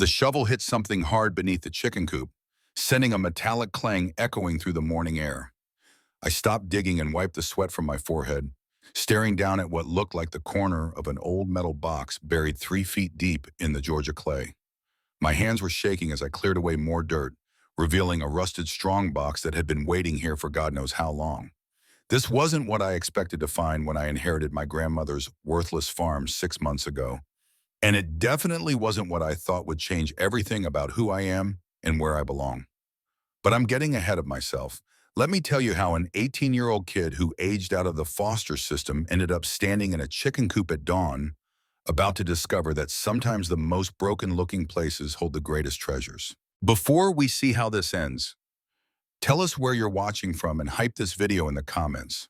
The shovel hit something hard beneath the chicken coop, sending a metallic clang echoing through the morning air. I stopped digging and wiped the sweat from my forehead, staring down at what looked like the corner of an old metal box buried 3 feet deep in the Georgia clay. My hands were shaking as I cleared away more dirt, revealing a rusted strongbox that had been waiting here for God knows how long. This wasn't what I expected to find when I inherited my grandmother's worthless farm 6 months ago. And it definitely wasn't what I thought would change everything about who I am and where I belong. But I'm getting ahead of myself. Let me tell you how an 18-year-old kid who aged out of the foster system ended up standing in a chicken coop at dawn, about to discover that sometimes the most broken-looking places hold the greatest treasures. Before we see how this ends, tell us where you're watching from and hype this video in the comments.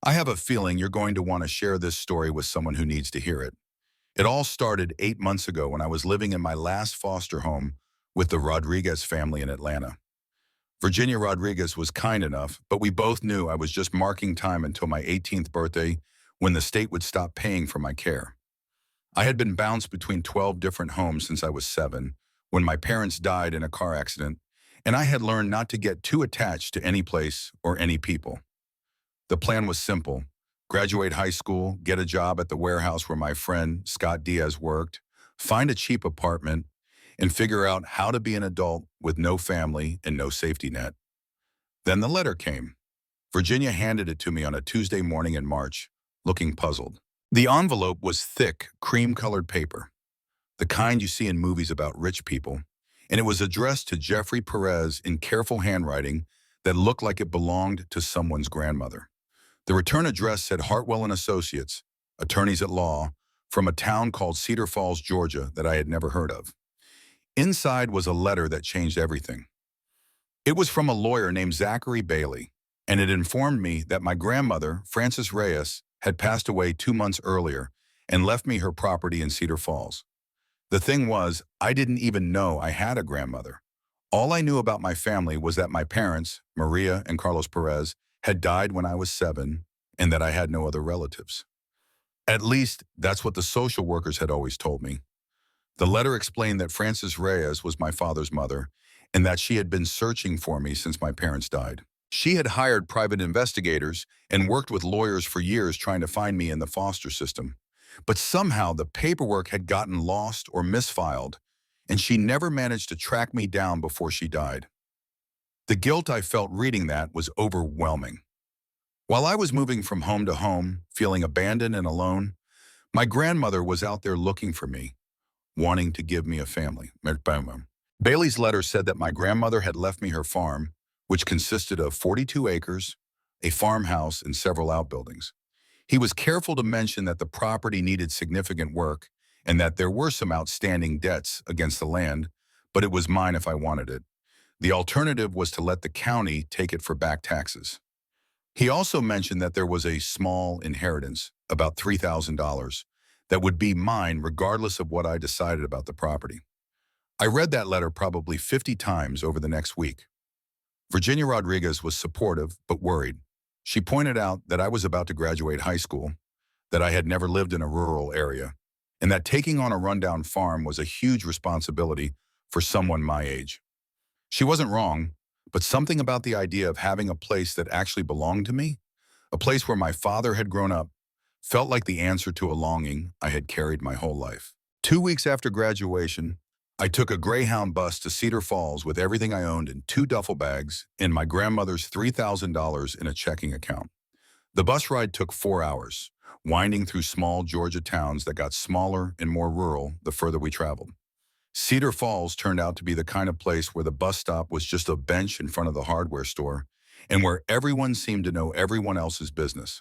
I have a feeling you're going to want to share this story with someone who needs to hear it. It all started 8 months ago when I was living in my last foster home with the Rodriguez family in Atlanta. Virginia Rodriguez was kind enough, but we both knew I was just marking time until my 18th birthday when the state would stop paying for my care. I had been bounced between 12 different homes since I was 7, when my parents died in a car accident, and I had learned not to get too attached to any place or any people. The plan was simple: graduate high school, get a job at the warehouse where my friend Scott Diaz worked, find a cheap apartment, and figure out how to be an adult with no family and no safety net. Then the letter came. Virginia handed it to me on a Tuesday morning in March, looking puzzled. The envelope was thick, cream-colored paper, the kind you see in movies about rich people, and it was addressed to Jeffrey Perez in careful handwriting that looked like it belonged to someone's grandmother. The return address said Hartwell and Associates, attorneys at law, from a town called Cedar Falls, Georgia, that I had never heard of. Inside was a letter that changed everything. It was from a lawyer named Zachary Bailey, and it informed me that my grandmother, Frances Reyes, had passed away 2 months earlier and left me her property in Cedar Falls. The thing was, I didn't even know I had a grandmother. All I knew about my family was that my parents, Maria and Carlos Perez, had died when I was 7 and that I had no other relatives. At least, that's what the social workers had always told me. The letter explained that Frances Reyes was my father's mother and that she had been searching for me since my parents died. She had hired private investigators and worked with lawyers for years trying to find me in the foster system. But somehow the paperwork had gotten lost or misfiled, and she never managed to track me down before she died. The guilt I felt reading that was overwhelming. While I was moving from home to home, feeling abandoned and alone, my grandmother was out there looking for me, wanting to give me a family. Bailey's letter said that my grandmother had left me her farm, which consisted of 42 acres, a farmhouse, and several outbuildings. He was careful to mention that the property needed significant work and that there were some outstanding debts against the land, but it was mine if I wanted it. The alternative was to let the county take it for back taxes. He also mentioned that there was a small inheritance, about $3,000, that would be mine regardless of what I decided about the property. I read that letter probably 50 times over the next week. Virginia Rodriguez was supportive but worried. She pointed out that I was about to graduate high school, that I had never lived in a rural area, and that taking on a rundown farm was a huge responsibility for someone my age. She wasn't wrong, but something about the idea of having a place that actually belonged to me, a place where my father had grown up, felt like the answer to a longing I had carried my whole life. 2 weeks after graduation, I took a Greyhound bus to Cedar Falls with everything I owned in 2 duffel bags and my grandmother's $3,000 in a checking account. The bus ride took 4 hours, winding through small Georgia towns that got smaller and more rural the further we traveled. Cedar Falls turned out to be the kind of place where the bus stop was just a bench in front of the hardware store and where everyone seemed to know everyone else's business.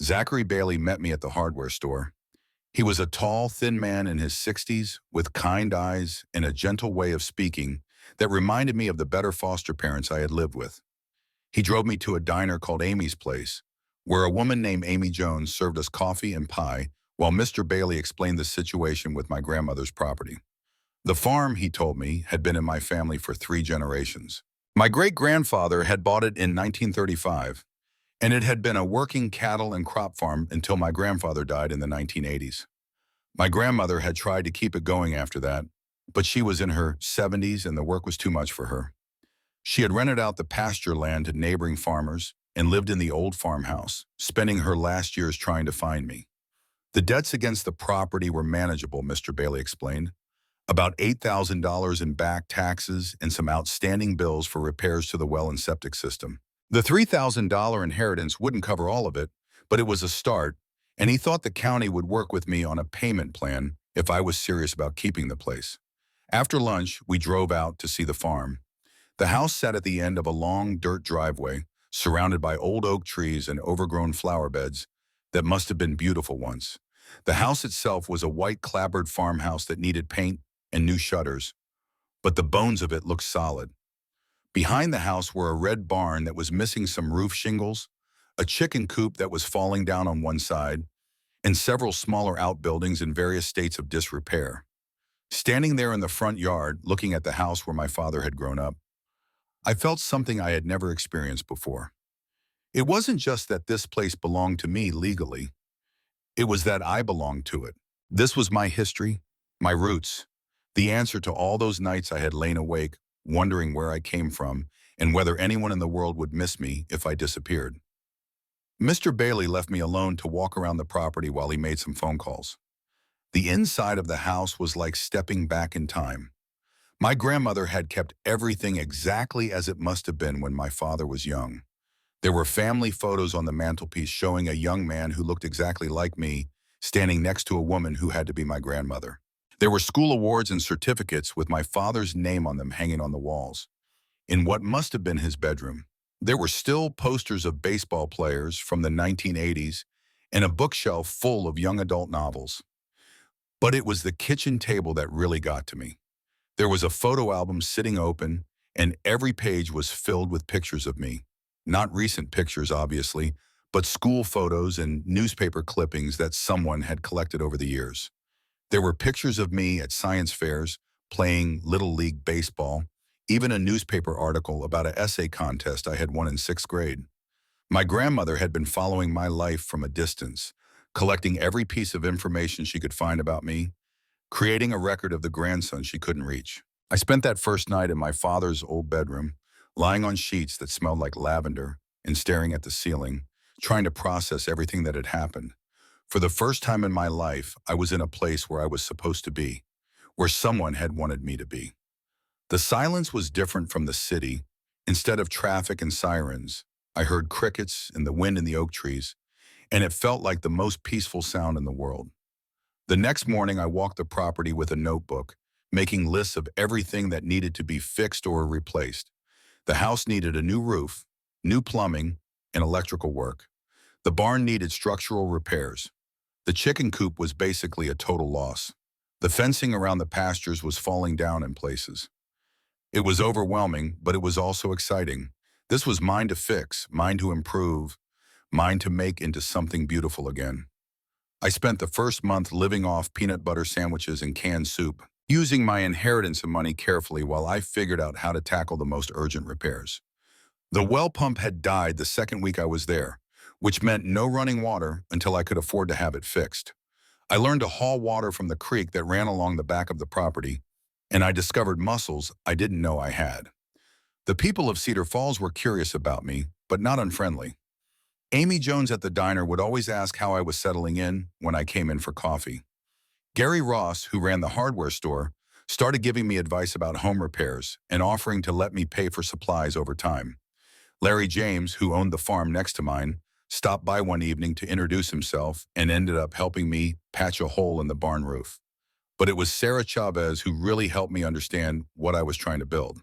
Zachary Bailey met me at the hardware store. He was a tall, thin man in his 60s with kind eyes and a gentle way of speaking that reminded me of the better foster parents I had lived with. He drove me to a diner called Amy's Place, where a woman named Amy Jones served us coffee and pie while Mr. Bailey explained the situation with my grandmother's property. The farm, he told me, had been in my family for 3 generations. My great-grandfather had bought it in 1935, and it had been a working cattle and crop farm until my grandfather died in the 1980s. My grandmother had tried to keep it going after that, but she was in her 70s and the work was too much for her. She had rented out the pasture land to neighboring farmers and lived in the old farmhouse, spending her last years trying to find me. The debts against the property were manageable, Mr. Bailey explained. About $8,000 in back taxes and some outstanding bills for repairs to the well and septic system. The $3,000 inheritance wouldn't cover all of it, but it was a start, and he thought the county would work with me on a payment plan if I was serious about keeping the place. After lunch, we drove out to see the farm. The house sat at the end of a long dirt driveway, surrounded by old oak trees and overgrown flower beds that must have been beautiful once. The house itself was a white clapboard farmhouse that needed paint and new shutters, but the bones of it looked solid. Behind the house were a red barn that was missing some roof shingles, a chicken coop that was falling down on one side, and several smaller outbuildings in various states of disrepair. Standing there in the front yard, looking at the house where my father had grown up, I felt something I had never experienced before. It wasn't just that this place belonged to me legally. It was that I belonged to it. This was my history, my roots, the answer to all those nights I had lain awake, wondering where I came from and whether anyone in the world would miss me if I disappeared. Mr. Bailey left me alone to walk around the property while he made some phone calls. The inside of the house was like stepping back in time. My grandmother had kept everything exactly as it must have been when my father was young. There were family photos on the mantelpiece showing a young man who looked exactly like me, standing next to a woman who had to be my grandmother. There were school awards and certificates with my father's name on them hanging on the walls. In what must have been his bedroom, there were still posters of baseball players from the 1980s and a bookshelf full of young adult novels. But it was the kitchen table that really got to me. There was a photo album sitting open, and every page was filled with pictures of me. Not recent pictures, obviously, but school photos and newspaper clippings that someone had collected over the years. There were pictures of me at science fairs, playing Little League baseball, even a newspaper article about an essay contest I had won in 6th grade. My grandmother had been following my life from a distance, collecting every piece of information she could find about me, creating a record of the grandson she couldn't reach. I spent that first night in my father's old bedroom, lying on sheets that smelled like lavender and staring at the ceiling, trying to process everything that had happened. For the first time in my life, I was in a place where I was supposed to be, where someone had wanted me to be. The silence was different from the city. Instead of traffic and sirens, I heard crickets and the wind in the oak trees, and it felt like the most peaceful sound in the world. The next morning, I walked the property with a notebook, making lists of everything that needed to be fixed or replaced. The house needed a new roof, new plumbing, and electrical work. The barn needed structural repairs. The chicken coop was basically a total loss. The fencing around the pastures was falling down in places. It was overwhelming, but it was also exciting. This was mine to fix, mine to improve, mine to make into something beautiful again. I spent the first month living off peanut butter sandwiches and canned soup, using my inheritance of money carefully while I figured out how to tackle the most urgent repairs. The well pump had died the second week I was there, which meant no running water until I could afford to have it fixed. I learned to haul water from the creek that ran along the back of the property, and I discovered muscles I didn't know I had. The people of Cedar Falls were curious about me, but not unfriendly. Amy Jones at the diner would always ask how I was settling in when I came in for coffee. Gary Ross, who ran the hardware store, started giving me advice about home repairs and offering to let me pay for supplies over time. Larry James, who owned the farm next to mine, stopped by one evening to introduce himself and ended up helping me patch a hole in the barn roof. But it was Sarah Chavez who really helped me understand what I was trying to build.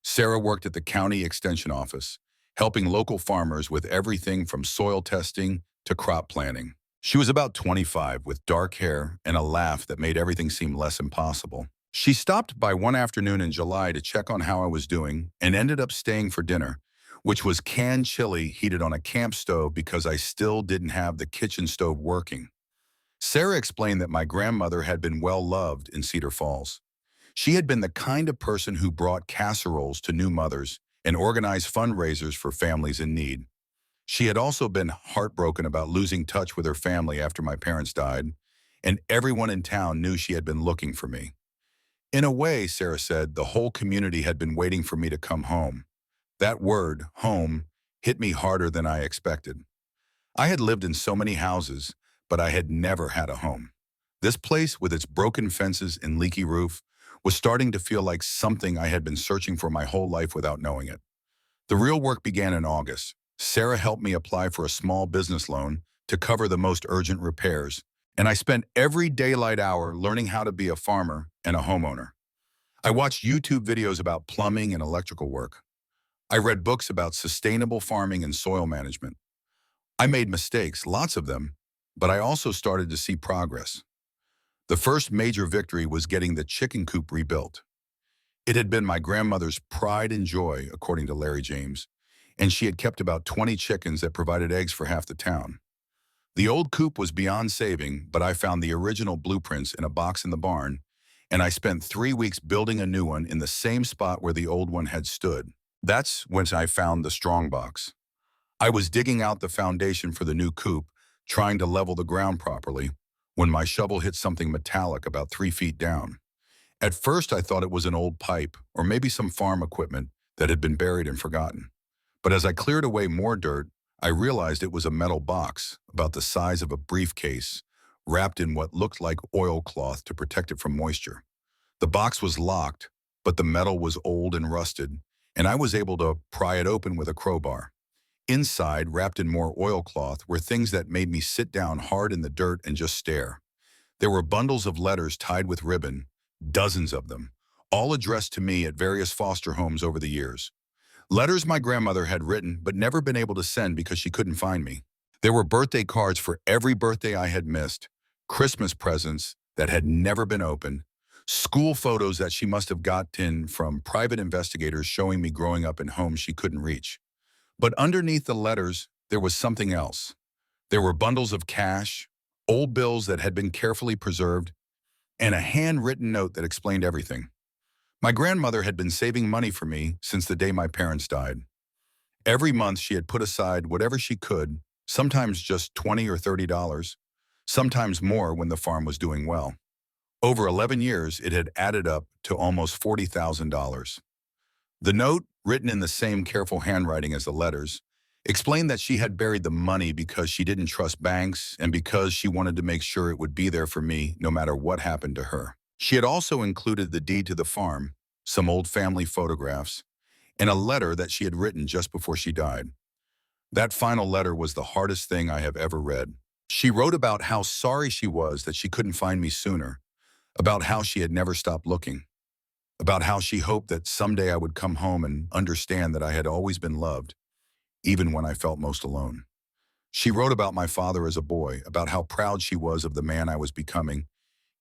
Sarah worked at the county extension office, helping local farmers with everything from soil testing to crop planting. She was about 25 with dark hair and a laugh that made everything seem less impossible. She stopped by one afternoon in July to check on how I was doing and ended up staying for dinner, which was canned chili heated on a camp stove because I still didn't have the kitchen stove working. Sarah explained that my grandmother had been well loved in Cedar Falls. She had been the kind of person who brought casseroles to new mothers and organized fundraisers for families in need. She had also been heartbroken about losing touch with her family after my parents died, and everyone in town knew she had been looking for me. In a way, Sarah said, the whole community had been waiting for me to come home. That word, home, hit me harder than I expected. I had lived in so many houses, but I had never had a home. This place, with its broken fences and leaky roof, was starting to feel like something I had been searching for my whole life without knowing it. The real work began in August. Sarah helped me apply for a small business loan to cover the most urgent repairs, and I spent every daylight hour learning how to be a farmer and a homeowner. I watched YouTube videos about plumbing and electrical work. I read books about sustainable farming and soil management. I made mistakes, lots of them, but I also started to see progress. The first major victory was getting the chicken coop rebuilt. It had been my grandmother's pride and joy, according to Larry James, and she had kept about 20 chickens that provided eggs for half the town. The old coop was beyond saving, but I found the original blueprints in a box in the barn, and I spent 3 weeks building a new one in the same spot where the old one had stood. That's when I found the strong box. I was digging out the foundation for the new coop, trying to level the ground properly, when my shovel hit something metallic about 3 feet down. At first, I thought it was an old pipe or maybe some farm equipment that had been buried and forgotten. But as I cleared away more dirt, I realized it was a metal box about the size of a briefcase, wrapped in what looked like oilcloth to protect it from moisture. The box was locked, but the metal was old and rusted, and I was able to pry it open with a crowbar. Inside, wrapped in more oilcloth, were things that made me sit down hard in the dirt and just stare. There were bundles of letters tied with ribbon, dozens of them, all addressed to me at various foster homes over the years. Letters my grandmother had written but never been able to send because she couldn't find me. There were birthday cards for every birthday I had missed, Christmas presents that had never been opened, school photos that she must have gotten from private investigators showing me growing up in homes she couldn't reach. But underneath the letters, there was something else. There were bundles of cash, old bills that had been carefully preserved, and a handwritten note that explained everything. My grandmother had been saving money for me since the day my parents died. Every month she had put aside whatever she could, sometimes just $20 or $30, sometimes more when the farm was doing well. Over 11 years, it had added up to almost $40,000. The note, written in the same careful handwriting as the letters, explained that she had buried the money because she didn't trust banks and because she wanted to make sure it would be there for me no matter what happened to her. She had also included the deed to the farm, some old family photographs, and a letter that she had written just before she died. That final letter was the hardest thing I have ever read. She wrote about how sorry she was that she couldn't find me sooner, about how she had never stopped looking, about how she hoped that someday I would come home and understand that I had always been loved, even when I felt most alone. She wrote about my father as a boy, about how proud she was of the man I was becoming,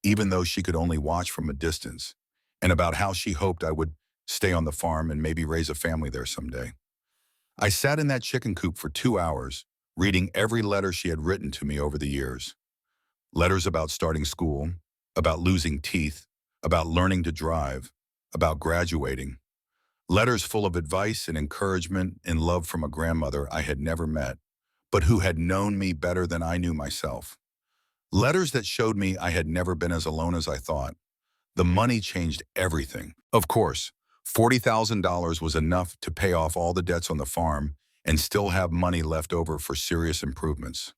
even though she could only watch from a distance, and about how she hoped I would stay on the farm and maybe raise a family there someday. I sat in that chicken coop for 2 hours, reading every letter she had written to me over the years. Letters about starting school, about losing teeth, about learning to drive, about graduating. Letters full of advice and encouragement and love from a grandmother I had never met, but who had known me better than I knew myself. Letters that showed me I had never been as alone as I thought. The money changed everything. Of course, $40,000 was enough to pay off all the debts on the farm and still have money left over for serious improvements.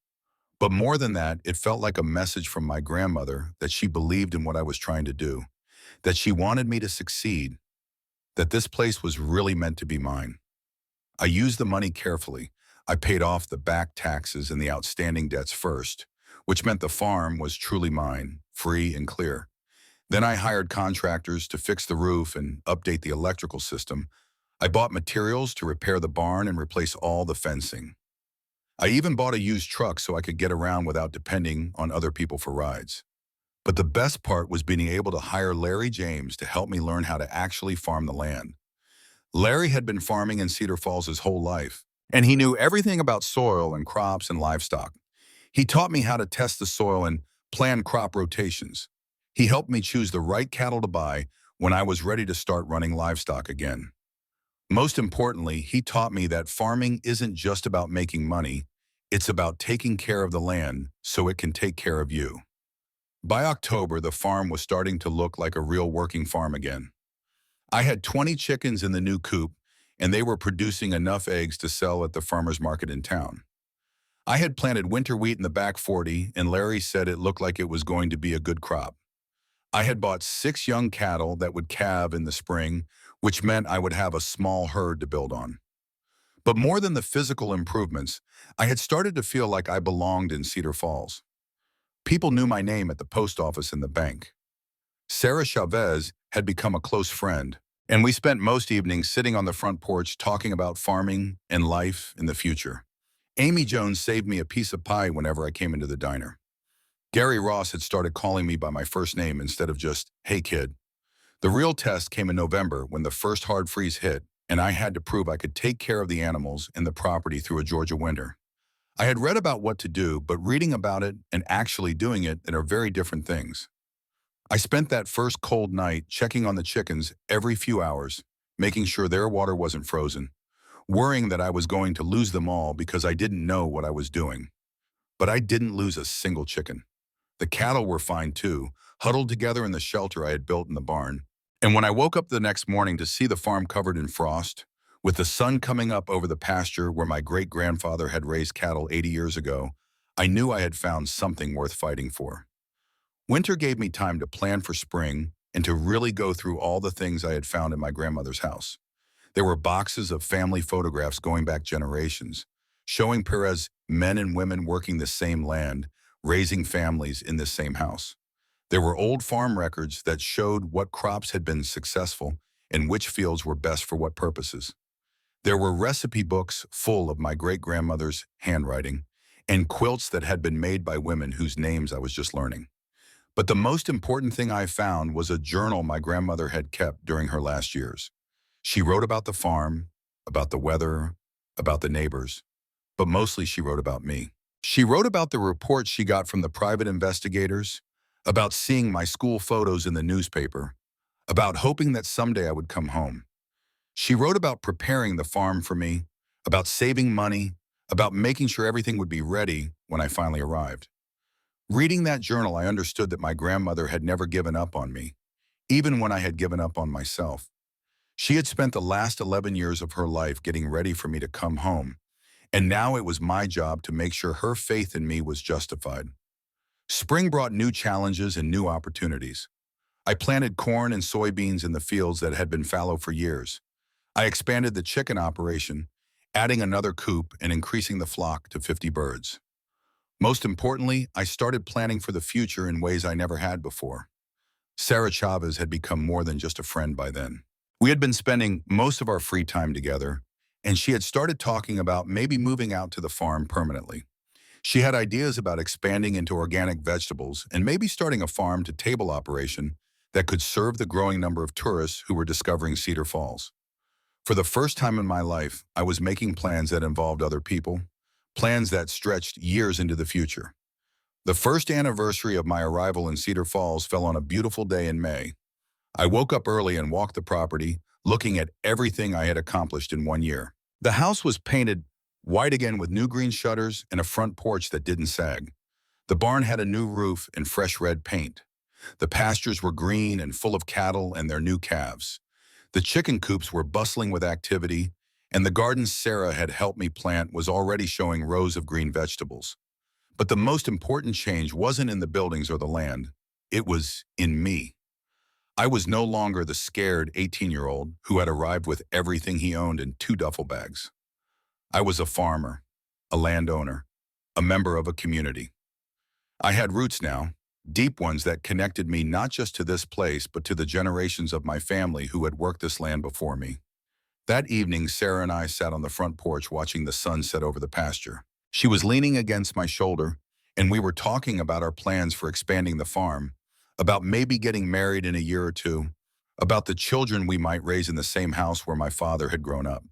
But more than that, it felt like a message from my grandmother that she believed in what I was trying to do, that she wanted me to succeed, that this place was really meant to be mine. I used the money carefully. I paid off the back taxes and the outstanding debts first, which meant the farm was truly mine, free and clear. Then I hired contractors to fix the roof and update the electrical system. I bought materials to repair the barn and replace all the fencing. I even bought a used truck so I could get around without depending on other people for rides. But the best part was being able to hire Larry James to help me learn how to actually farm the land. Larry had been farming in Cedar Falls his whole life, and he knew everything about soil and crops and livestock. He taught me how to test the soil and plan crop rotations. He helped me choose the right cattle to buy when I was ready to start running livestock again. Most importantly, he taught me that farming isn't just about making money, it's about taking care of the land so it can take care of you. By October, the farm was starting to look like a real working farm again. I had 20 chickens in the new coop, and they were producing enough eggs to sell at the farmer's market in town. I had planted winter wheat in the back 40, and Larry said it looked like it was going to be a good crop. I had bought 6 young cattle that would calve in the spring, which meant I would have a small herd to build on. But more than the physical improvements, I had started to feel like I belonged in Cedar Falls. People knew my name at the post office and the bank. Sarah Chavez had become a close friend, and we spent most evenings sitting on the front porch talking about farming and life in the future. Amy Jones saved me a piece of pie whenever I came into the diner. Gary Ross had started calling me by my first name instead of just, "Hey kid." The real test came in November when the first hard freeze hit, and I had to prove I could take care of the animals and the property through a Georgia winter. I had read about what to do, but reading about it and actually doing it are very different things. I spent that first cold night checking on the chickens every few hours, making sure their water wasn't frozen, worrying that I was going to lose them all because I didn't know what I was doing. But I didn't lose a single chicken. The cattle were fine too, huddled together in the shelter I had built in the barn. And when I woke up the next morning to see the farm covered in frost, with the sun coming up over the pasture where my great-grandfather had raised cattle 80 years ago, I knew I had found something worth fighting for. Winter gave me time to plan for spring and to really go through all the things I had found in my grandmother's house. There were boxes of family photographs going back generations, showing Perez men and women working the same land, raising families in this same house. There were old farm records that showed what crops had been successful and which fields were best for what purposes. There were recipe books full of my great-grandmother's handwriting and quilts that had been made by women whose names I was just learning. But the most important thing I found was a journal my grandmother had kept during her last years. She wrote about the farm, about the weather, about the neighbors, but mostly she wrote about me. She wrote about the reports she got from the private investigators, about seeing my school photos in the newspaper, about hoping that someday I would come home. She wrote about preparing the farm for me, about saving money, about making sure everything would be ready when I finally arrived. Reading that journal, I understood that my grandmother had never given up on me, even when I had given up on myself. She had spent the last 11 years of her life getting ready for me to come home, and now it was my job to make sure her faith in me was justified. Spring brought new challenges and new opportunities. I planted corn and soybeans in the fields that had been fallow for years. I expanded the chicken operation, adding another coop and increasing the flock to 50 birds. Most importantly, I started planning for the future in ways I never had before. Sarah Chavez had become more than just a friend by then. We had been spending most of our free time together, and she had started talking about maybe moving out to the farm permanently. She had ideas about expanding into organic vegetables and maybe starting a farm-to-table operation that could serve the growing number of tourists who were discovering Cedar Falls. For the first time in my life, I was making plans that involved other people, plans that stretched years into the future. The first anniversary of my arrival in Cedar Falls fell on a beautiful day in May. I woke up early and walked the property, looking at everything I had accomplished in 1 year. The house was painted white again with new green shutters and a front porch that didn't sag. The barn had a new roof and fresh red paint. The pastures were green and full of cattle and their new calves. The chicken coops were bustling with activity, and the garden Sarah had helped me plant was already showing rows of green vegetables. But the most important change wasn't in the buildings or the land. It was in me. I was no longer the scared 18-year-old who had arrived with everything he owned in 2 duffel bags. I was a farmer, a landowner, a member of a community. I had roots now, deep ones that connected me not just to this place but to the generations of my family who had worked this land before me. That evening, Sarah and I sat on the front porch watching the sun set over the pasture. She was leaning against my shoulder, and we were talking about our plans for expanding the farm, about maybe getting married in a year or two, about the children we might raise in the same house where my father had grown up.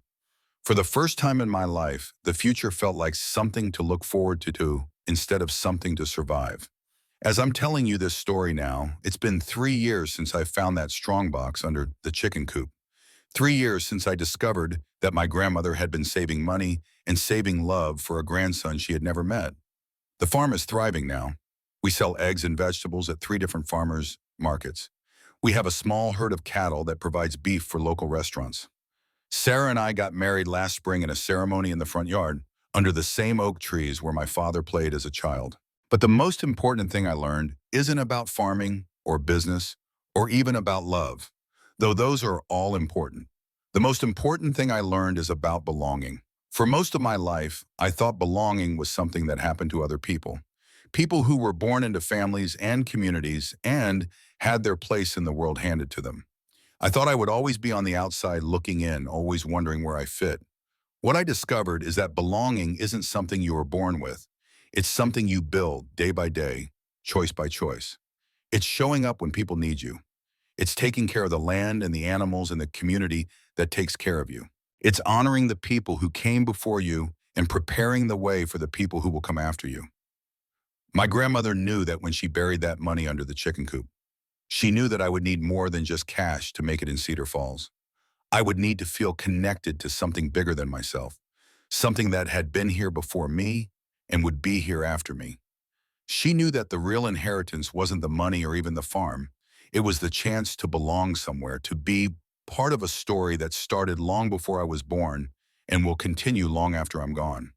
For the first time in my life, the future felt like something to look forward to instead of something to survive. As I'm telling you this story now, it's been 3 years since I found that strongbox under the chicken coop. 3 years since I discovered that my grandmother had been saving money and saving love for a grandson she had never met. The farm is thriving now. We sell eggs and vegetables at 3 different farmers' markets. We have a small herd of cattle that provides beef for local restaurants. Sarah and I got married last spring in a ceremony in the front yard, under the same oak trees where my father played as a child. But the most important thing I learned isn't about farming or business or even about love, though those are all important. The most important thing I learned is about belonging. For most of my life, I thought belonging was something that happened to other people. People who were born into families and communities and had their place in the world handed to them. I thought I would always be on the outside looking in, always wondering where I fit. What I discovered is that belonging isn't something you were born with. It's something you build day by day, choice by choice. It's showing up when people need you. It's taking care of the land and the animals and the community that takes care of you. It's honoring the people who came before you and preparing the way for the people who will come after you. My grandmother knew that when she buried that money under the chicken coop. She knew that I would need more than just cash to make it in Cedar Falls. I would need to feel connected to something bigger than myself, something that had been here before me and would be here after me. She knew that the real inheritance wasn't the money or even the farm. It was the chance to belong somewhere, to be part of a story that started long before I was born and will continue long after I'm gone.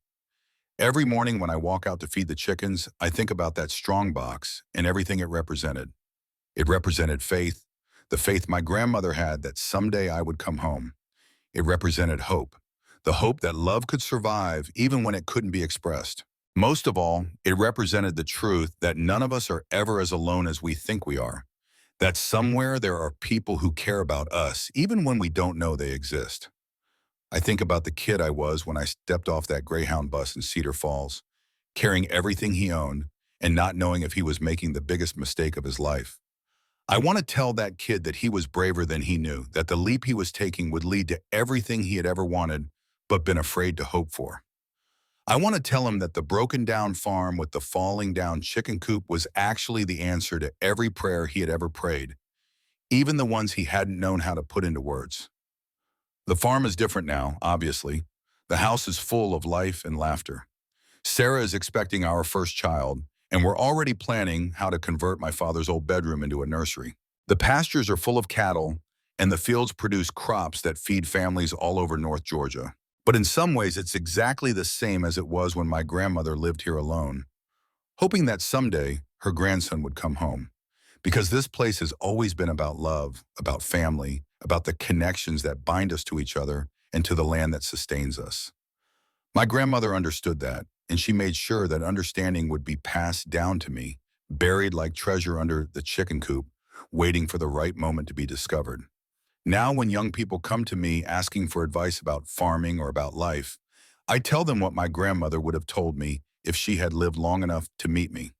Every morning when I walk out to feed the chickens, I think about that strong box and everything it represented. It represented faith, the faith my grandmother had that someday I would come home. It represented hope, the hope that love could survive even when it couldn't be expressed. Most of all, it represented the truth that none of us are ever as alone as we think we are, that somewhere there are people who care about us even when we don't know they exist. I think about the kid I was when I stepped off that Greyhound bus in Cedar Falls, carrying everything he owned and not knowing if he was making the biggest mistake of his life. I want to tell that kid that he was braver than he knew, that the leap he was taking would lead to everything he had ever wanted but been afraid to hope for. I want to tell him that the broken down farm with the falling down chicken coop was actually the answer to every prayer he had ever prayed, even the ones he hadn't known how to put into words. The farm is different now, obviously. The house is full of life and laughter. Sarah is expecting our first child, and we're already planning how to convert my father's old bedroom into a nursery. The pastures are full of cattle, and the fields produce crops that feed families all over North Georgia. But in some ways, it's exactly the same as it was when my grandmother lived here alone, hoping that someday her grandson would come home. Because this place has always been about love, about family, about the connections that bind us to each other and to the land that sustains us. My grandmother understood that, and she made sure that understanding would be passed down to me, buried like treasure under the chicken coop, waiting for the right moment to be discovered. Now when young people come to me asking for advice about farming or about life, I tell them what my grandmother would have told me if she had lived long enough to meet me.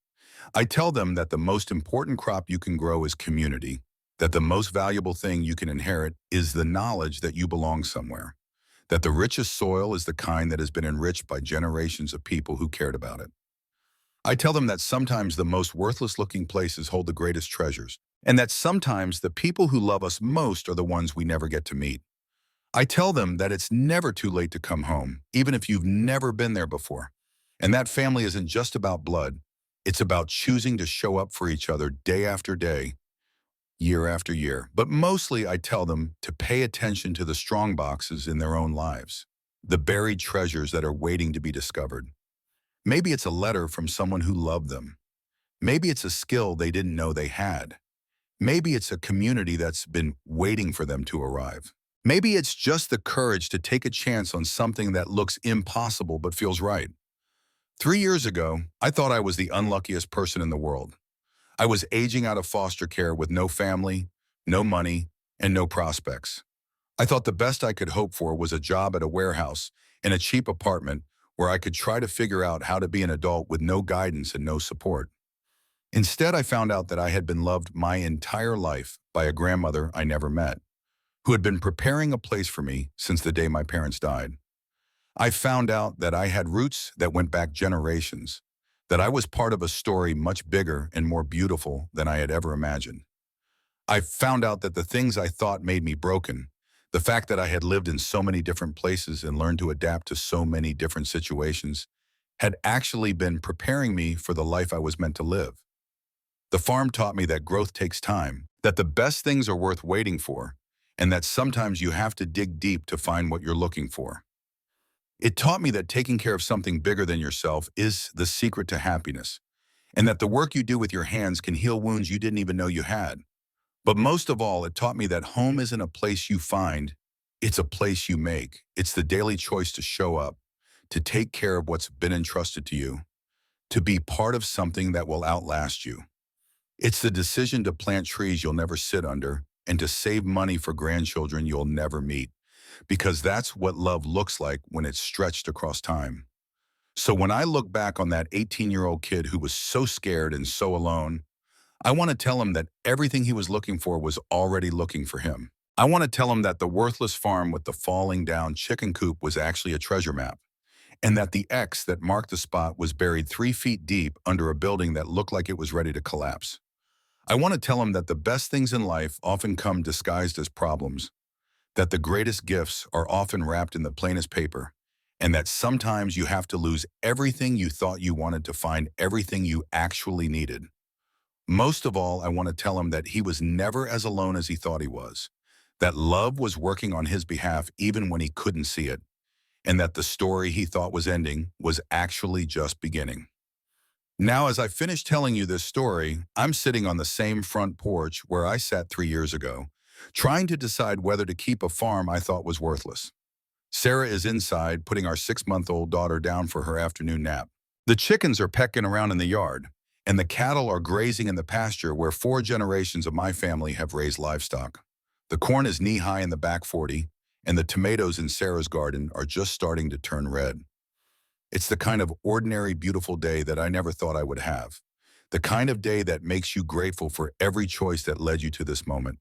I tell them that the most important crop you can grow is community, that the most valuable thing you can inherit is the knowledge that you belong somewhere, that the richest soil is the kind that has been enriched by generations of people who cared about it. I tell them that sometimes the most worthless-looking places hold the greatest treasures, and that sometimes the people who love us most are the ones we never get to meet. I tell them that it's never too late to come home, even if you've never been there before. And that family isn't just about blood. It's about choosing to show up for each other day after day, year after year. But mostly I tell them to pay attention to the strong boxes in their own lives, the buried treasures that are waiting to be discovered. Maybe it's a letter from someone who loved them. Maybe it's a skill they didn't know they had. Maybe it's a community that's been waiting for them to arrive. Maybe it's just the courage to take a chance on something that looks impossible but feels right. 3 years ago, I thought I was the unluckiest person in the world. I was aging out of foster care with no family, no money, and no prospects. I thought the best I could hope for was a job at a warehouse in a cheap apartment where I could try to figure out how to be an adult with no guidance and no support. Instead, I found out that I had been loved my entire life by a grandmother I never met, who had been preparing a place for me since the day my parents died. I found out that I had roots that went back generations, that I was part of a story much bigger and more beautiful than I had ever imagined. I found out that the things I thought made me broken, the fact that I had lived in so many different places and learned to adapt to so many different situations, had actually been preparing me for the life I was meant to live. The farm taught me that growth takes time, that the best things are worth waiting for, and that sometimes you have to dig deep to find what you're looking for. It taught me that taking care of something bigger than yourself is the secret to happiness, and that the work you do with your hands can heal wounds you didn't even know you had. But most of all, it taught me that home isn't a place you find, it's a place you make. It's the daily choice to show up, to take care of what's been entrusted to you, to be part of something that will outlast you. It's the decision to plant trees you'll never sit under and to save money for grandchildren you'll never meet, because that's what love looks like when it's stretched across time. So when I look back on that 18-year-old kid who was so scared and so alone, I want to tell him that everything he was looking for was already looking for him. I want to tell him that the worthless farm with the falling down chicken coop was actually a treasure map, and that the X that marked the spot was buried 3 feet deep under a building that looked like it was ready to collapse. I want to tell him that the best things in life often come disguised as problems, that the greatest gifts are often wrapped in the plainest paper, and that sometimes you have to lose everything you thought you wanted to find everything you actually needed. Most of all, I want to tell him that he was never as alone as he thought he was, that love was working on his behalf even when he couldn't see it, and that the story he thought was ending was actually just beginning. Now, as I finish telling you this story, I'm sitting on the same front porch where I sat 3 years ago, trying to decide whether to keep a farm I thought was worthless. Sarah is inside, putting our 6-month-old daughter down for her afternoon nap. The chickens are pecking around in the yard, and the cattle are grazing in the pasture where 4 generations of my family have raised livestock. The corn is knee-high in the back 40, and the tomatoes in Sarah's garden are just starting to turn red. It's the kind of ordinary, beautiful day that I never thought I would have. The kind of day that makes you grateful for every choice that led you to this moment,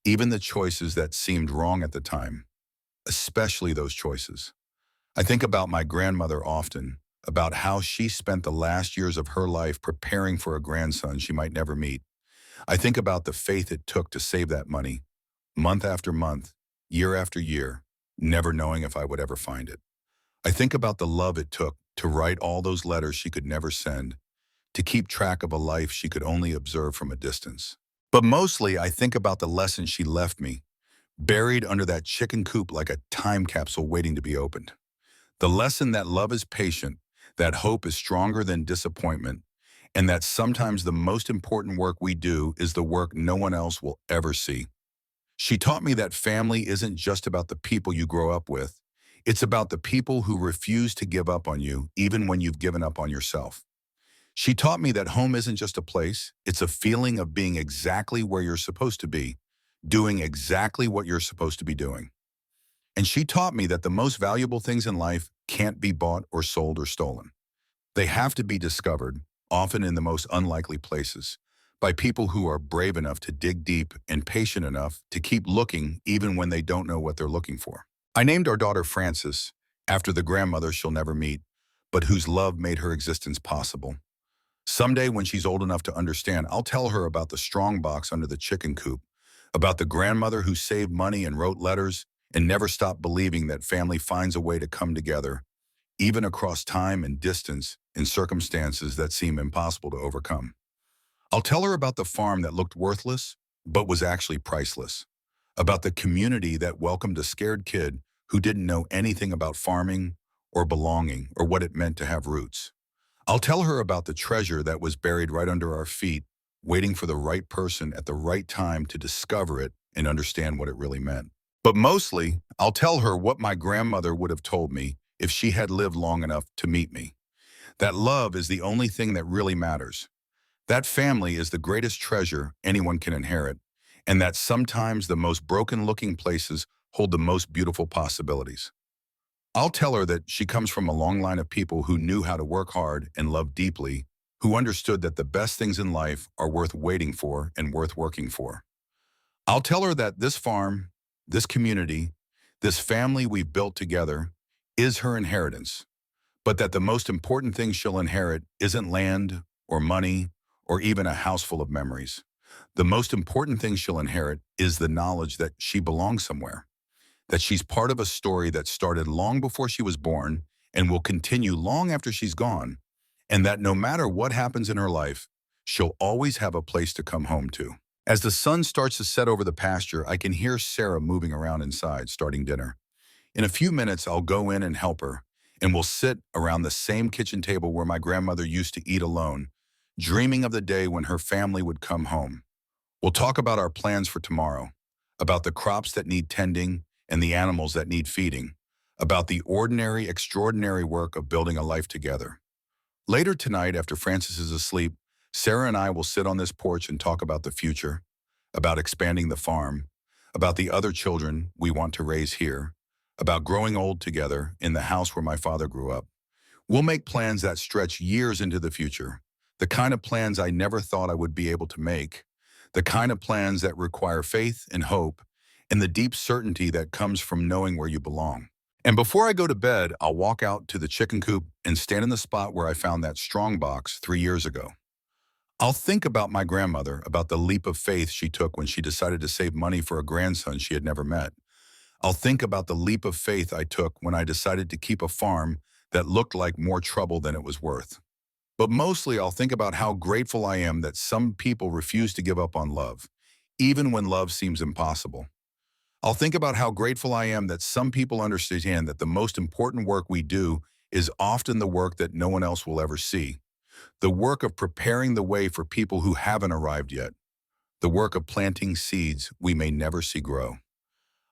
even the choices that seemed wrong at the time, especially those choices. I think about my grandmother often, about how she spent the last years of her life preparing for a grandson she might never meet. I think about the faith it took to save that money, month after month, year after year, never knowing if I would ever find it. I think about the love it took to write all those letters she could never send, to keep track of a life she could only observe from a distance. But mostly, I think about the lesson she left me, buried under that chicken coop like a time capsule waiting to be opened. The lesson that love is patient, that hope is stronger than disappointment, and that sometimes the most important work we do is the work no one else will ever see. She taught me that family isn't just about the people you grow up with. It's about the people who refuse to give up on you, even when you've given up on yourself. She taught me that home isn't just a place, it's a feeling of being exactly where you're supposed to be, doing exactly what you're supposed to be doing. And she taught me that the most valuable things in life can't be bought or sold or stolen. They have to be discovered, often in the most unlikely places, by people who are brave enough to dig deep and patient enough to keep looking even when they don't know what they're looking for. I named our daughter Frances, after the grandmother she'll never meet, but whose love made her existence possible. Someday when she's old enough to understand, I'll tell her about the strong box under the chicken coop, about the grandmother who saved money and wrote letters and never stopped believing that family finds a way to come together, even across time and distance in circumstances that seem impossible to overcome. I'll tell her about the farm that looked worthless, but was actually priceless, about the community that welcomed a scared kid who didn't know anything about farming or belonging or what it meant to have roots. I'll tell her about the treasure that was buried right under our feet, waiting for the right person at the right time to discover it and understand what it really meant. But mostly, I'll tell her what my grandmother would have told me if she had lived long enough to meet me. That love is the only thing that really matters. That family is the greatest treasure anyone can inherit, and that sometimes the most broken-looking places hold the most beautiful possibilities. I'll tell her that she comes from a long line of people who knew how to work hard and love deeply, who understood that the best things in life are worth waiting for and worth working for. I'll tell her that this farm, this community, this family we've built together is her inheritance, but that the most important thing she'll inherit isn't land or money or even a house full of memories. The most important thing she'll inherit is the knowledge that she belongs somewhere, that she's part of a story that started long before she was born and will continue long after she's gone, and that no matter what happens in her life, she'll always have a place to come home to. As the sun starts to set over the pasture, I can hear Sarah moving around inside, starting dinner. In a few minutes, I'll go in and help her, and we'll sit around the same kitchen table where my grandmother used to eat alone, dreaming of the day when her family would come home. We'll talk about our plans for tomorrow, about the crops that need tending and the animals that need feeding, about the ordinary, extraordinary work of building a life together. Later tonight, after Francis is asleep, Sarah and I will sit on this porch and talk about the future, about expanding the farm, about the other children we want to raise here, about growing old together in the house where my father grew up. We'll make plans that stretch years into the future, the kind of plans I never thought I would be able to make, the kind of plans that require faith and hope, and the deep certainty that comes from knowing where you belong. And before I go to bed, I'll walk out to the chicken coop and stand in the spot where I found that strong box 3 years ago. I'll think about my grandmother, about the leap of faith she took when she decided to save money for a grandson she had never met. I'll think about the leap of faith I took when I decided to keep a farm that looked like more trouble than it was worth. But mostly I'll think about how grateful I am that some people refuse to give up on love, even when love seems impossible. I'll think about how grateful I am that some people understand that the most important work we do is often the work that no one else will ever see. The work of preparing the way for people who haven't arrived yet. The work of planting seeds we may never see grow.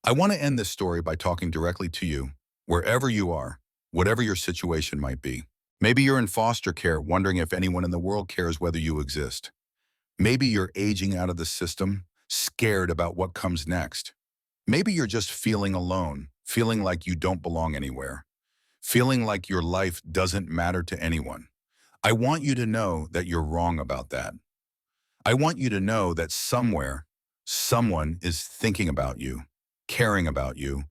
I want to end this story by talking directly to you, wherever you are, whatever your situation might be. Maybe you're in foster care wondering if anyone in the world cares whether you exist. Maybe you're aging out of the system, scared about what comes next. Maybe you're just feeling alone, feeling like you don't belong anywhere, feeling like your life doesn't matter to anyone. I want you to know that you're wrong about that. I want you to know that somewhere, someone is thinking about you, caring about you,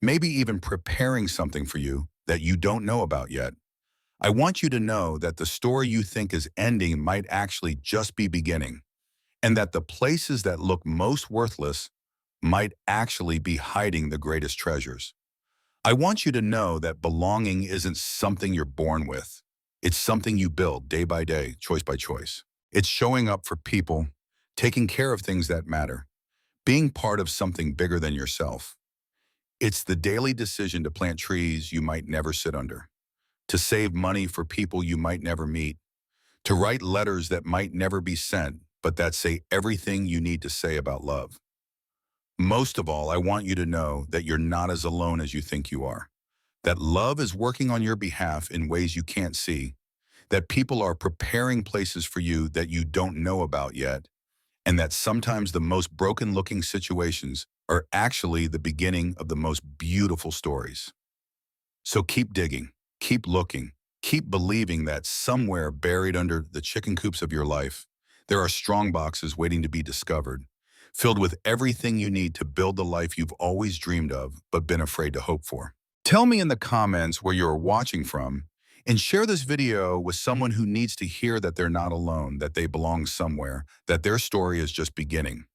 maybe even preparing something for you that you don't know about yet. I want you to know that the story you think is ending might actually just be beginning, and that the places that look most worthless might actually be hiding the greatest treasures. I want you to know that belonging isn't something you're born with. It's something you build day by day, choice by choice. It's showing up for people, taking care of things that matter, being part of something bigger than yourself. It's the daily decision to plant trees you might never sit under, to save money for people you might never meet, to write letters that might never be sent, but that say everything you need to say about love. Most of all, I want you to know that you're not as alone as you think you are, that love is working on your behalf in ways you can't see, that people are preparing places for you that you don't know about yet, and that sometimes the most broken-looking situations are actually the beginning of the most beautiful stories. So keep digging, keep looking, keep believing that somewhere buried under the chicken coops of your life, there are strong boxes waiting to be discovered, filled with everything you need to build the life you've always dreamed of but been afraid to hope for. Tell me in the comments where you're watching from, and share this video with someone who needs to hear that they're not alone, that they belong somewhere, that their story is just beginning.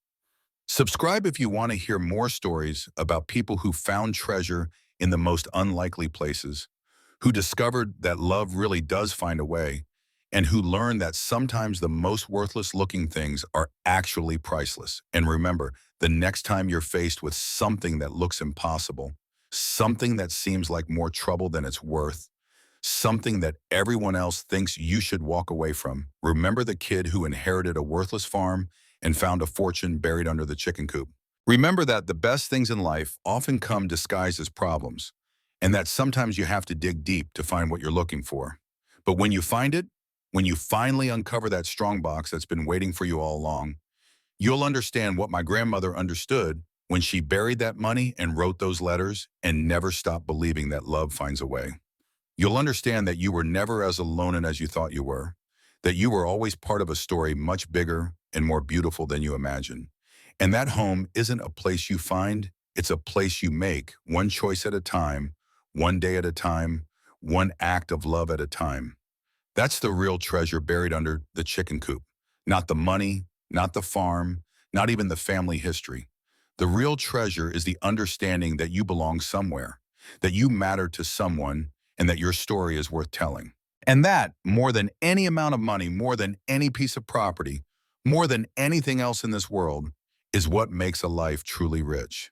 Subscribe if you want to hear more stories about people who found treasure in the most unlikely places, who discovered that love really does find a way, and who learned that sometimes the most worthless looking things are actually priceless. And remember, the next time you're faced with something that looks impossible, something that seems like more trouble than it's worth, something that everyone else thinks you should walk away from, remember the kid who inherited a worthless farm and found a fortune buried under the chicken coop. Remember that the best things in life often come disguised as problems, and that sometimes you have to dig deep to find what you're looking for. But when you find it, when you finally uncover that strong box that's been waiting for you all along, you'll understand what my grandmother understood when she buried that money and wrote those letters and never stopped believing that love finds a way. You'll understand that you were never as alone as you thought you were, that you were always part of a story much bigger and more beautiful than you imagined. And that home isn't a place you find, it's a place you make, one choice at a time, one day at a time, one act of love at a time. That's the real treasure buried under the chicken coop. Not the money, not the farm, not even the family history. The real treasure is the understanding that you belong somewhere, that you matter to someone, and that your story is worth telling. And that, more than any amount of money, more than any piece of property, more than anything else in this world, is what makes a life truly rich.